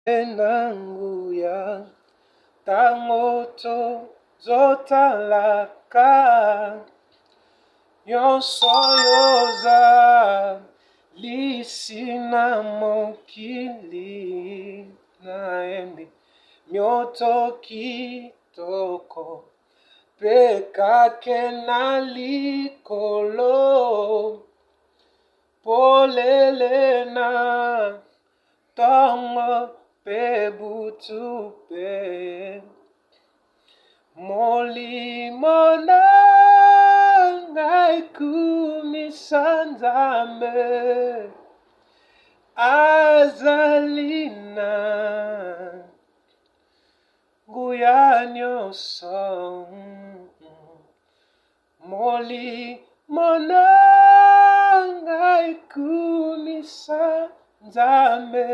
Nanguya tangoto zotalaka yosoyoza lisina mokili naembi myoto kitoko pekake nalikolo polelena tongo pebutu pe molimona ngai kumisanzame azalina guyanyoso molimona ngai kumisanzame